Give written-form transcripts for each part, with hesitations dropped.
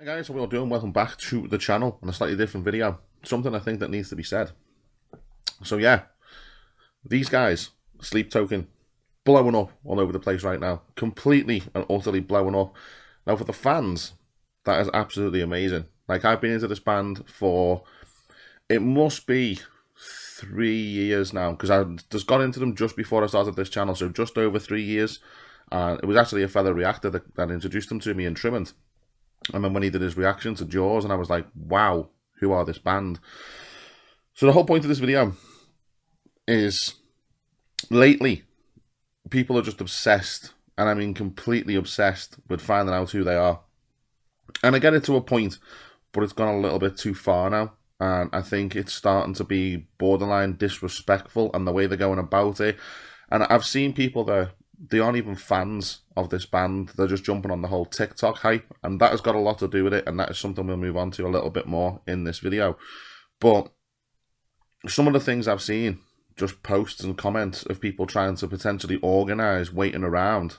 Hey guys, how we all doing? Welcome back to the channel on a slightly different video. Something I think that needs to be said. So yeah, these guys, Sleep Token, blowing up all over the place right now. Completely and utterly blowing up. Now for the fans, that is absolutely amazing. Like, I've been into this band for, it must be 3 years now, because I just got into them just before I started this channel, so just over 3 years. And it was actually a fellow reactor that introduced them to me in Trimment. And then when he did his reaction to Jaws, and I was like, wow, who are this band? So the whole point of this video is, lately, people are just obsessed, and I mean completely obsessed, with finding out who they are. And I get it to a point, but it's gone a little bit too far now. And I think it's starting to be borderline disrespectful, and the way they're going about it. And I've seen people that they aren't even fans of this band. They're just jumping on the whole TikTok hype, and that has got a lot to do with it, and that is something we'll move on to a little bit more in this video. But some of the things I've seen, just posts and comments of people trying to potentially organise waiting around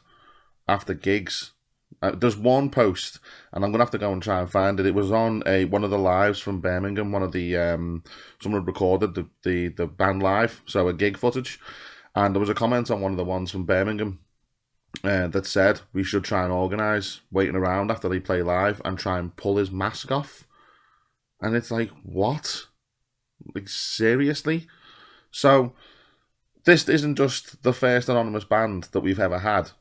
after gigs. There's one post, and I'm going to have to go and try and find it. It was on one of the lives from Birmingham, one of the, someone had recorded the band live, so a gig footage. And there was a comment on one of the ones from Birmingham that said we should try and organise waiting around after they play live and try and pull his mask off. And it's like, what? Like, seriously? So, this isn't just the first anonymous band that we've ever had.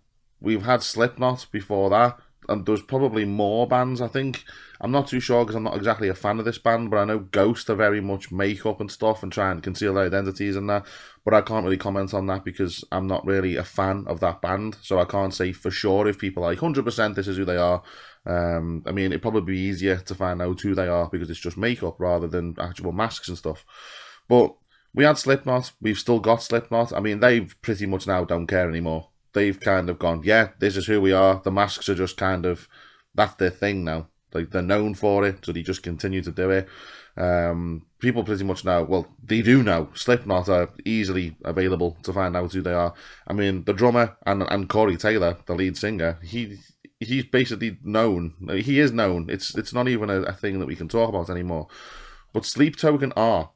We've had Slipknot before that, and there's probably more bands, I think. I'm not too sure because I'm not exactly a fan of this band, but I know Ghost are very much makeup and stuff and try and conceal their identities and that, but I can't really comment on that because I'm not really a fan of that band, so I can't say for sure if people are like 100% this is who they are. I mean, it'd probably be easier to find out who they are because it's just makeup rather than actual masks and stuff. But we had Slipknot, we've still got Slipknot. I mean, they pretty much now don't care anymore. They've kind of gone, yeah, this is who we are. The masks are just kind of, that's their thing now. Like, they're known for it, so they just continue to do it. People pretty much know, well, they do know. Slipknot are easily available to find out who they are. I mean, the drummer and Corey Taylor, the lead singer, he's basically known. He is known. It's not even a thing that we can talk about anymore. But Sleep Token are,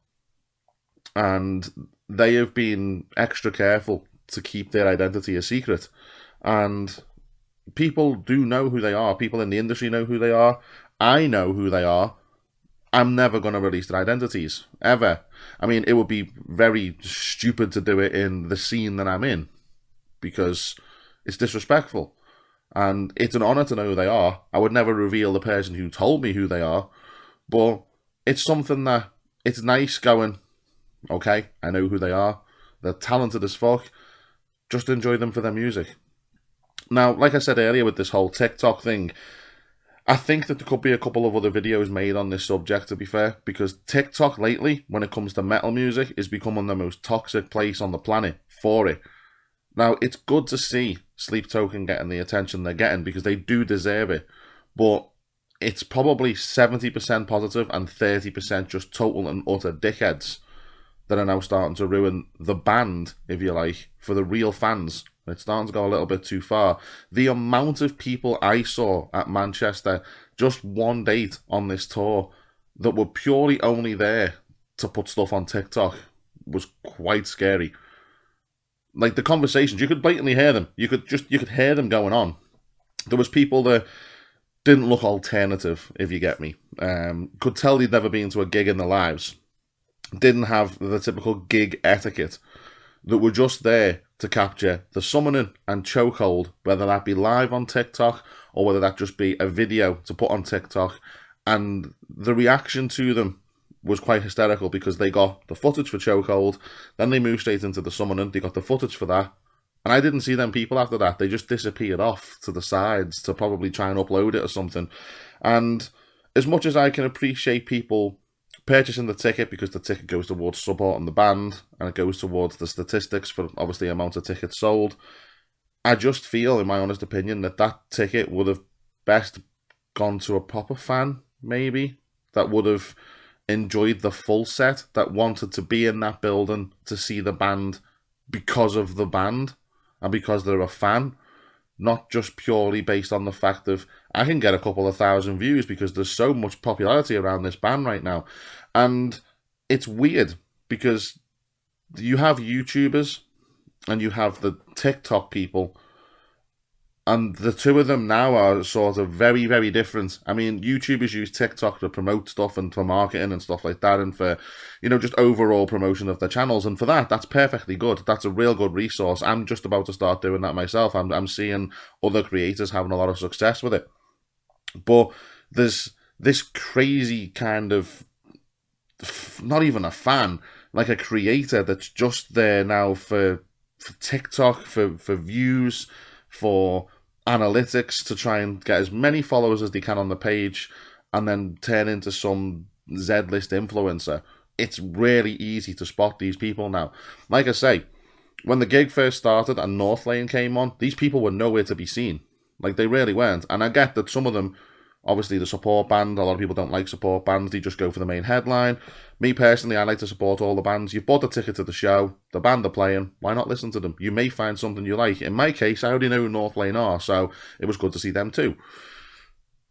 and they have been extra careful to keep their identity a secret. And people do know who they are. People in the industry know who they are. I know who they are. I'm never going to release their identities, ever. I mean, it would be very stupid to do it in the scene that I'm in, because it's disrespectful. And it's an honour to know who they are. I would never reveal the person who told me who they are, but it's something that, it's nice going, okay, I know who they are. They're talented as fuck. Just enjoy them for their music. Now, like I said earlier with this whole TikTok thing, I think that there could be a couple of other videos made on this subject, to be fair, because TikTok lately, when it comes to metal music, is becoming the most toxic place on the planet for it. Now, it's good to see Sleep Token getting the attention they're getting, because they do deserve it, but it's probably 70% positive and 30% just total and utter dickheads that are now starting to ruin the band, if you like, for the real fans. It's starting to go a little bit too far. The amount of people I saw at Manchester, just one date on this tour, that were purely only there to put stuff on TikTok, was quite scary. Like, the conversations, you could blatantly hear them. You could hear them going on. There was people that didn't look alternative, if you get me. Could tell they'd never been to a gig in their lives. Didn't have the typical gig etiquette, that were just there to capture the summoning and chokehold, whether that be live on TikTok or whether that just be a video to put on TikTok. And the reaction to them was quite hysterical, because they got the footage for chokehold, then they moved straight into the summoning, they got the footage for that, and I didn't see them people after that. They just disappeared off to the sides to probably try and upload it or something. And as much as I can appreciate people purchasing the ticket, because the ticket goes towards supporting the band and it goes towards the statistics for obviously the amount of tickets sold, I just feel, in my honest opinion, that that ticket would have best gone to a proper fan, maybe, that would have enjoyed the full set, that wanted to be in that building to see the band because of the band and because they're a fan. not just purely based on the fact of I can get a couple of thousand views because there's so much popularity around this band right now. And it's weird because you have YouTubers and you have the TikTok people, and the two of them now are sort of very, very different. I mean, YouTubers use TikTok to promote stuff and for marketing and stuff like that, and for, you know, just overall promotion of their channels. And for that, that's perfectly good. That's a real good resource. I'm just about to start doing that myself. I'm seeing other creators having a lot of success with it. But there's this crazy kind of, not even a fan, like a creator that's just there now for TikTok, for views, for analytics, to try and get as many followers as they can on the page and then turn into some Z-list influencer. It's really easy to spot these people now. Like I say, when the gig first started and North Lane came on, these people were nowhere to be seen. Like, they really weren't. And I get that some of them, obviously the support band, a lot of people don't like support bands, they just go for the main headline. Me personally, I like to support all the bands. You've bought a ticket to the show, the band are playing, why not listen to them? You may find something you like. In my case, I already know who North Lane are, so it was good to see them too.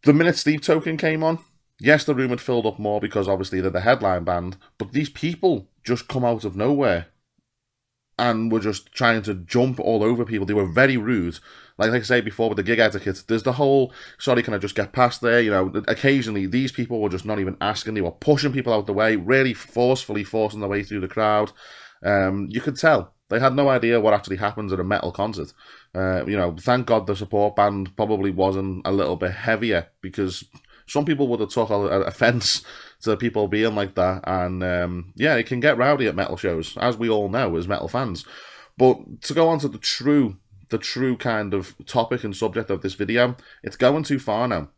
The minute Sleep Token came on, yes, the room had filled up more because obviously they're the headline band, but these people just come out of nowhere and were just trying to jump all over people. They were very rude. Like I said before with the gig etiquette, there's the whole, sorry, can I just get past there? You know, occasionally these people were just not even asking. They were pushing people out the way, really forcefully forcing their way through the crowd. You could tell they had no idea what actually happens at a metal concert. You know, thank God the support band probably wasn't a little bit heavier, because some people would have took offence to people being like that. And yeah, it can get rowdy at metal shows, as we all know as metal fans. But to go on to the true kind of topic and subject of this video, it's going too far now.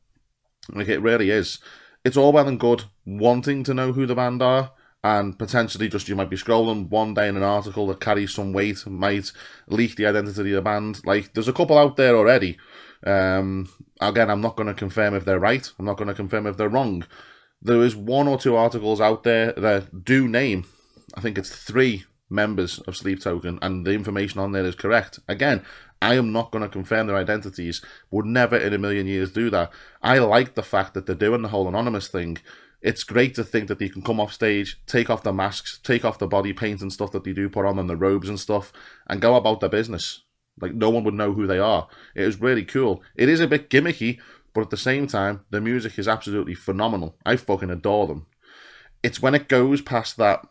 Like, it really is. It's all well and good wanting to know who the band are, and potentially just, you might be scrolling one day in an article that carries some weight and might leak the identity of the band. Like, there's a couple out there already. Again, I'm not going to confirm if they're right. I'm not going to confirm if they're wrong. There is one or two articles out there that do name, I think it's 3 members of Sleep Token, and the information on there is correct. Again, I am not going to confirm their identities. Would never in a million years do that. I like the fact that they're doing the whole anonymous thing. It's great to think that they can come off stage, take off the masks, take off the body paint and stuff that they do put on and the robes and stuff, and go about their business. Like, no one would know who they are. It is really cool. It is a bit gimmicky, but at the same time, the music is absolutely phenomenal. I fucking adore them. It's when it goes past that,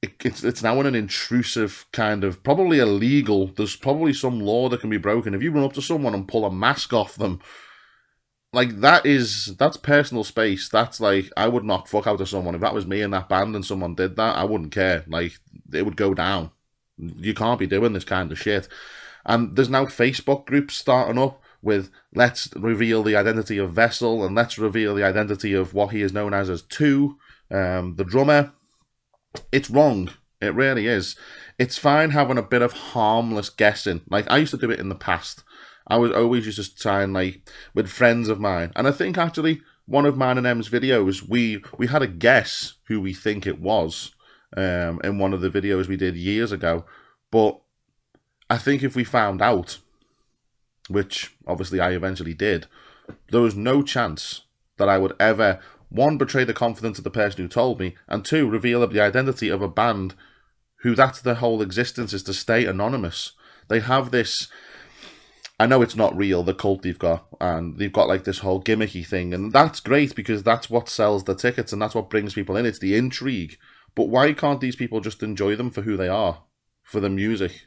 it's now in an intrusive kind of, probably illegal, there's probably some law that can be broken. If you run up to someone and pull a mask off them, like, that's personal space. That's like, I would knock fuck out of someone. If that was me in that band and someone did that, I wouldn't care. Like, it would go down. You can't be doing this kind of shit. And there's now Facebook groups starting up with, let's reveal the identity of Vessel, and let's reveal the identity of what he is known as 2, the drummer. It's wrong. It really is. It's fine having a bit of harmless guessing. Like, I used to do it in the past. I was always used to try and, like, with friends of mine. And I think, actually, one of mine and Em's videos, we had a guess who we think it was in one of the videos we did years ago. But I think if we found out, which obviously I eventually did, there was no chance that I would ever, 1, betray the confidence of the person who told me, and 2, reveal the identity of a band who that's their whole existence, is to stay anonymous. They have this, I know it's not real, the cult they've got, and they've got like this whole gimmicky thing, and that's great because that's what sells the tickets and that's what brings people in. It's the intrigue. But why can't these people just enjoy them for who they are, for the music?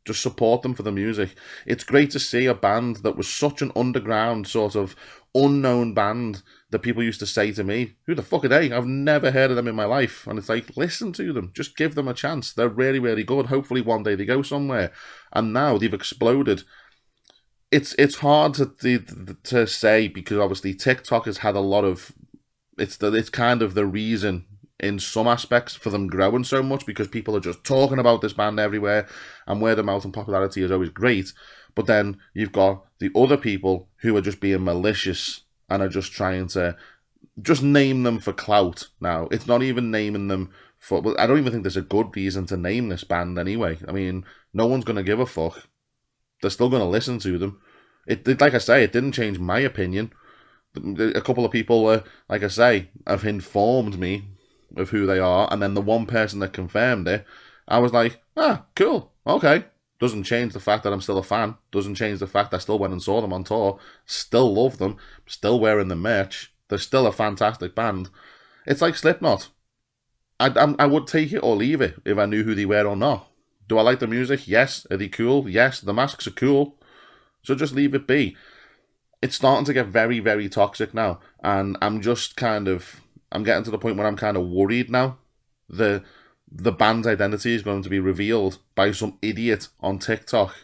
Just support them for the music. It's great to see a band that was such an underground, sort of unknown band that people used to say to me, who the fuck are they? I've never heard of them in my life. And it's like, listen to them. Just give them a chance. They're really, really good. Hopefully one day they go somewhere. And now they've exploded. It's hard to say, because obviously TikTok has had a lot of... It's kind of the reason in some aspects for them growing so much, because people are just talking about this band everywhere, and word of mouth and popularity is always great. But then you've got the other people who are just being malicious and are just trying to just name them for clout now. It's not even naming them for... Well, I don't even think there's a good reason to name this band anyway. I mean, no one's going to give a fuck. They're still going to listen to them. Like I say, it didn't change my opinion. A couple of people, like I say, have informed me of who they are, and then the one person that confirmed it, I was like, ah, cool, okay. Doesn't change the fact that I'm still a fan. Doesn't change the fact I still went and saw them on tour. Still love them. Still wearing the merch. They're still a fantastic band. It's like Slipknot. I would take it or leave it if I knew who they were or not. Do I like the music? Yes. Are they cool? Yes. The masks are cool. So just leave it be. It's starting to get very, very toxic now. And I'm just kind of... I'm getting to the point where I'm kind of worried now. The band's identity is going to be revealed by some idiot on TikTok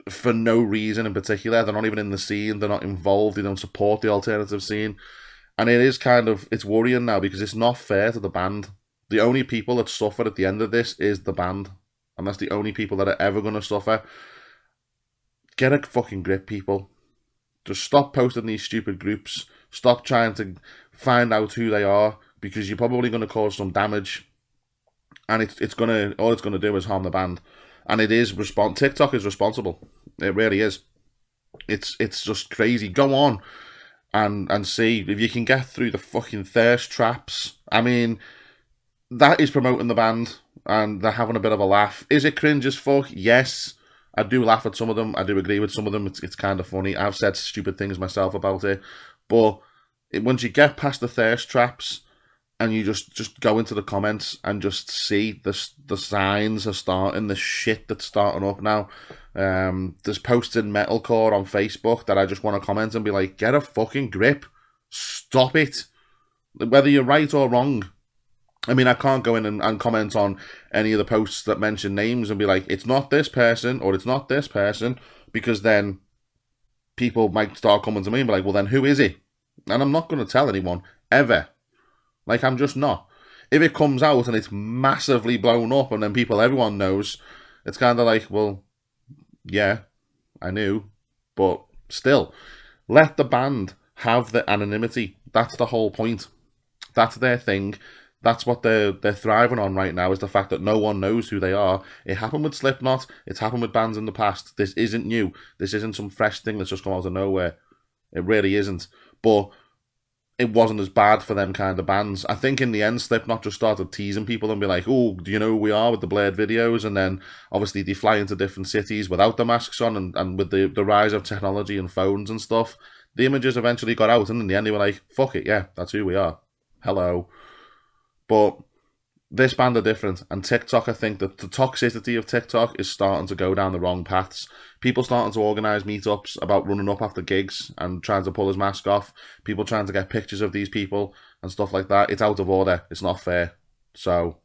for no reason in particular. They're not even in the scene. They're not involved. They don't support the alternative scene. And it is kind of... It's worrying now because it's not fair to the band. The only people that suffer at the end of this is the band. And that's the only people that are ever going to suffer. Get a fucking grip, people. Just stop posting these stupid groups. Stop trying to find out who they are, because you're probably going to cause some damage. And all it's gonna do is harm the band. And it is TikTok is responsible. It really is. It's just crazy. Go on and see if you can get through the fucking thirst traps. I mean, that is promoting the band, and they're having a bit of a laugh. Is it cringe as fuck? Yes. I do laugh at some of them. I do agree with some of them. It's kind of funny. I've said stupid things myself about it. But once you get past the thirst traps and you just go into the comments and just see the signs are starting, the shit that's starting up now. There's posts in metalcore on Facebook that I just want to comment and be like, get a fucking grip. Stop it. Whether you're right or wrong. I mean, I can't go in and comment on any of the posts that mention names and be like, it's not this person or it's not this person, because then people might start coming to me and be like, well, then who is it? And I'm not going to tell anyone, ever. Like, I'm just not. If it comes out and it's massively blown up and then everyone knows, it's kind of like, well, yeah, I knew. But still, let the band have the anonymity. That's the whole point. That's their thing. That's what they're thriving on right now, is the fact that no one knows who they are. It happened with Slipknot. It's happened with bands in the past. This isn't new. This isn't some fresh thing that's just come out of nowhere. It really isn't. But it wasn't as bad for them kind of bands. I think in the end, Slipknot just started teasing people and be like, oh, do you know who we are, with the blurred videos? And then obviously they fly into different cities without the masks on, and with the rise of technology and phones and stuff, the images eventually got out, and in the end they were like, fuck it, yeah, that's who we are. Hello. But this band are different, and TikTok, I think that the toxicity of TikTok is starting to go down the wrong paths. People starting to organise meetups about running up after gigs and trying to pull his mask off. People trying to get pictures of these people and stuff like that. It's out of order. It's not fair. So,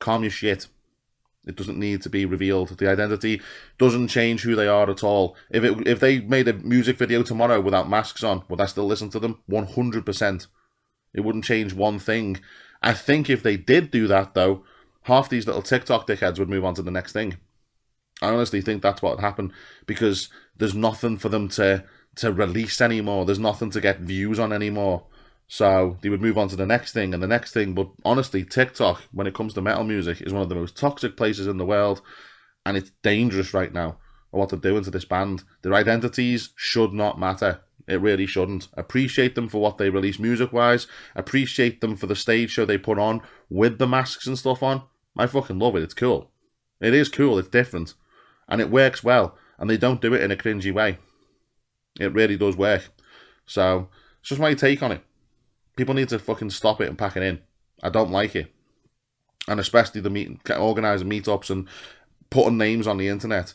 calm your shit. It doesn't need to be revealed. The identity doesn't change who they are at all. If they made a music video tomorrow without masks on, would I still listen to them? 100%. It wouldn't change one thing. I think if they did do that, though, half these little TikTok dickheads would move on to the next thing. I honestly think that's what would happen, because there's nothing for them to release anymore. There's nothing to get views on anymore. So they would move on to the next thing and the next thing. But honestly, TikTok, when it comes to metal music, is one of the most toxic places in the world. And it's dangerous right now, what they're doing to this band. Their identities should not matter. It really shouldn't. Appreciate them for what they release music-wise. Appreciate them for the stage show they put on with the masks and stuff on. I fucking love it. It's cool. It is cool. It's different. And it works well. And they don't do it in a cringy way. It really does work. So, it's just my take on it. People need to fucking stop it and pack it in. I don't like it. And especially organising meetups and putting names on the internet.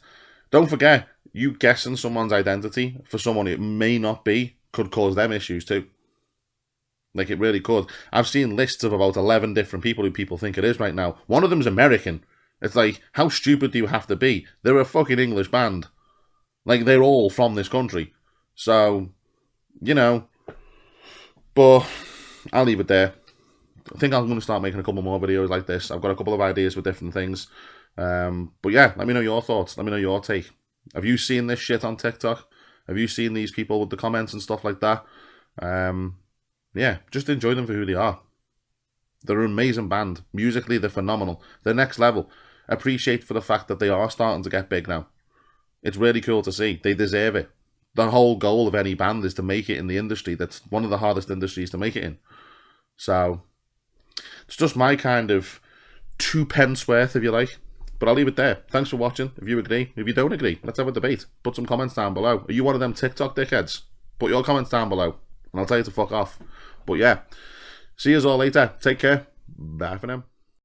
Don't forget, you guessing someone's identity for someone it may not be could cause them issues too. Like, it really could. I've seen lists of about 11 different people who people think it is right now. One of them's American. It's like, how stupid do you have to be? They're a fucking English band. Like, they're all from this country. So, you know. But I'll leave it there. I think I'm going to start making a couple more videos like this. I've got a couple of ideas for different things. But yeah, let me know your thoughts. Let me know your take. Have you seen this shit on TikTok? Have you seen these people with the comments and stuff like that? Yeah, just enjoy them for who they are. They're an amazing band. Musically, they're phenomenal. They're next level. Appreciate for the fact that they are starting to get big now. It's really cool to see. They deserve it. The whole goal of any band is to make it in the industry. That's one of the hardest industries to make it in. So, it's just my kind of 2 pence worth, if you like. But I'll leave it there. Thanks for watching. If you agree, if you don't agree, let's have a debate. Put some comments down below. Are you one of them TikTok dickheads? Put your comments down below, and I'll tell you to fuck off. But yeah, see you all later. Take care. Bye for now.